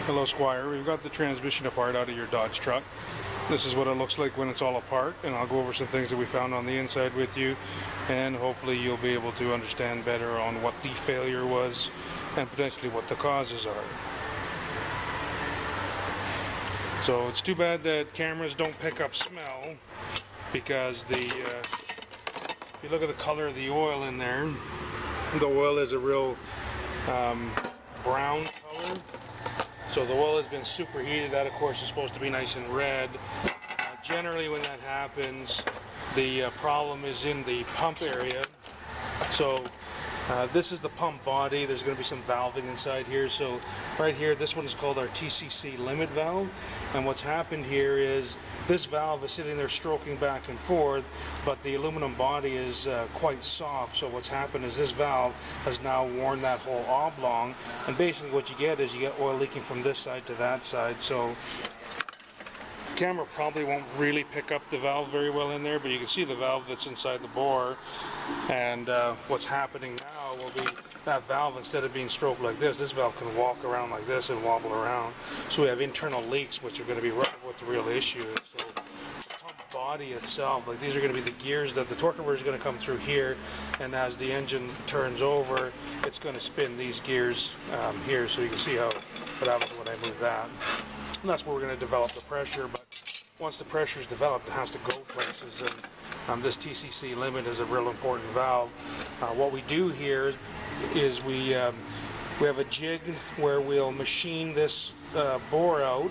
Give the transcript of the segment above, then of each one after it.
Hello Squire, we've got the transmission apart out of your Dodge truck. This is what it looks like when it's all apart, and I'll go over some things that we found on the inside with you, and hopefully you'll be able to understand better on what the failure was and potentially what the causes are. So it's too bad that cameras don't pick up smell, because if you look at the color of the oil in there, the oil is a real brown color. So the oil has been superheated. That of course is supposed to be nice and red. Generally when that happens, the problem is in the pump area. So this is the pump body. There's going to be some valving inside here. So right here, this one is called our TCC limit valve. And what's happened here is this valve is sitting there stroking back and forth, but the aluminum body is quite soft. So what's happened is this valve has now worn that whole oblong, and basically what you get is you get oil leaking from this side to that side. So the camera probably won't really pick up the valve very well in there, but you can see the valve that's inside the bore. And what's happening now will be that valve, instead of being stroked like this valve can walk around like this and wobble around. So we have internal leaks, which are going to be what the real issue is. So the pump body itself, like these are going to be the gears that the torque converter is going to come through here, and as the engine turns over, it's going to spin these gears here. So you can see what happens when I move that. And that's where we're going to develop the pressure. But once the pressure is developed, it has to go places, and this TCC limit is a real important valve. What we do here is we have a jig where we'll machine this bore out,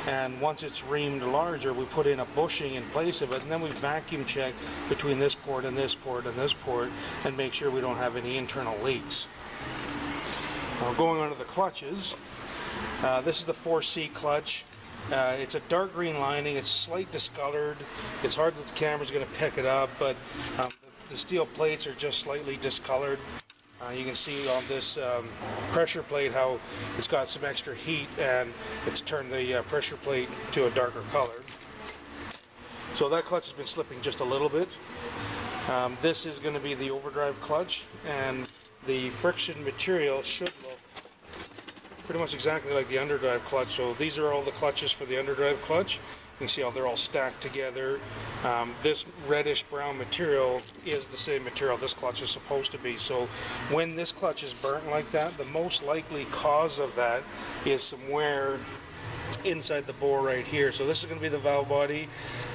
and once it's reamed larger, we put in a bushing in place of it, and then we vacuum check between this port and this port and this port and make sure we don't have any internal leaks. Going on to the clutches, this is the 4C clutch. It's a dark green lining. It's slight discolored. It's hard that the camera's going to pick it up, but the steel plates are just slightly discolored. You can see on this pressure plate how it's got some extra heat, and it's turned the pressure plate to a darker color. So that clutch has been slipping just a little bit. This is going to be the overdrive clutch, and the friction material should look pretty much exactly like the underdrive clutch. So these are all the clutches for the underdrive clutch. You can see how they're all stacked together. This reddish brown material is the same material this clutch is supposed to be. So when this clutch is burnt like that, the most likely cause of that is some wear inside the bore right here. So this is going to be the valve body.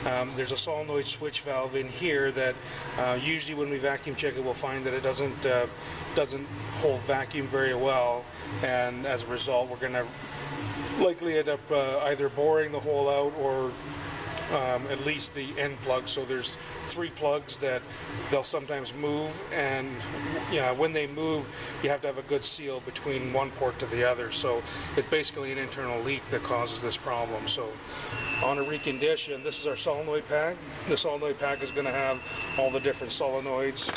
There's a solenoid switch valve in here that usually when we vacuum check it, we'll find that it doesn't hold vacuum very well, and as a result we're going to likely end up either boring the hole out or at least the end plug. So there's 3 plugs that they'll sometimes move, and when they move you have to have a good seal between one port to the other. So it's basically an internal leak that causes this problem. So on a recondition, this is our solenoid pack. The solenoid pack is going to have all the different solenoids.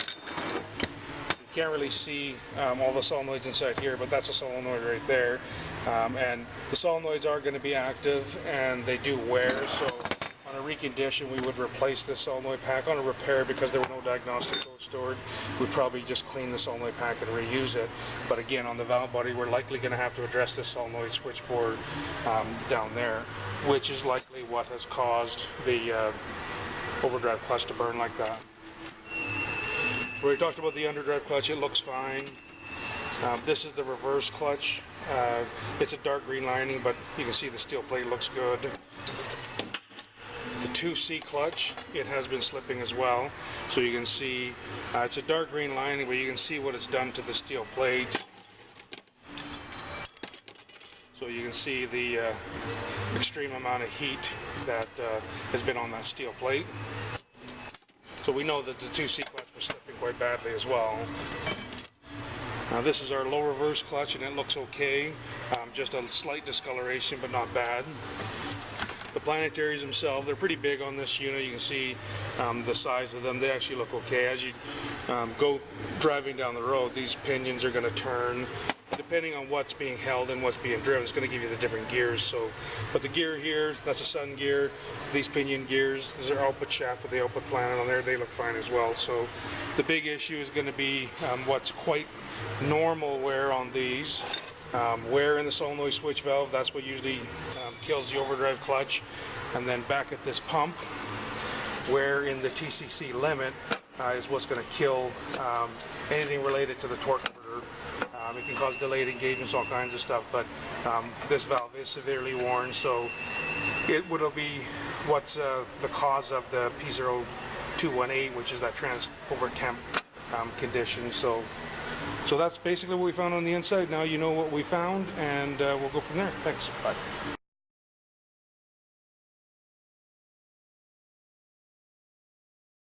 You can't really see all the solenoids inside here, but that's a solenoid right there. And the solenoids are going to be active and they do wear. So on a recondition, we would replace this solenoid pack. On a repair, because there were no diagnostic codes stored, we'd probably just clean the solenoid pack and reuse it. But again, on the valve body, we're likely going to have to address this solenoid switchboard down there, which is likely what has caused the overdrive clutch to burn like that. We already talked about the underdrive clutch. It looks fine. This is the reverse clutch. It's a dark green lining, but you can see the steel plate looks good. The 2C clutch, it has been slipping as well. So you can see it's a dark green lining, but you can see what it's done to the steel plate. So you can see the extreme amount of heat that has been on that steel plate. So we know that the 2C clutch was slipping quite badly as well. Now this is our low reverse clutch, and it looks okay. Just a slight discoloration, but not bad. The planetaries themselves, they're pretty big on this unit. You can see the size of them. They actually look okay. As you go driving down the road, these pinions are going to turn. Depending on what's being held and what's being driven, it's going to give you the different gears. So, but the gear here, that's a sun gear. These pinion gears, these are output shaft with the output planet on there. They look fine as well. So the big issue is going to be what's quite normal wear on these. Wear in the solenoid switch valve, that's what usually kills the overdrive clutch. And then back at this pump, wear in the TCC limit is what's going to kill anything related to the torque converter. It can cause delayed engagements, all kinds of stuff, but this valve is severely worn, so it will be what's the cause of the P0218, which is that over temp condition. So that's basically what we found on the inside. Now you know what we found, and we'll go from there. Thanks. Bye.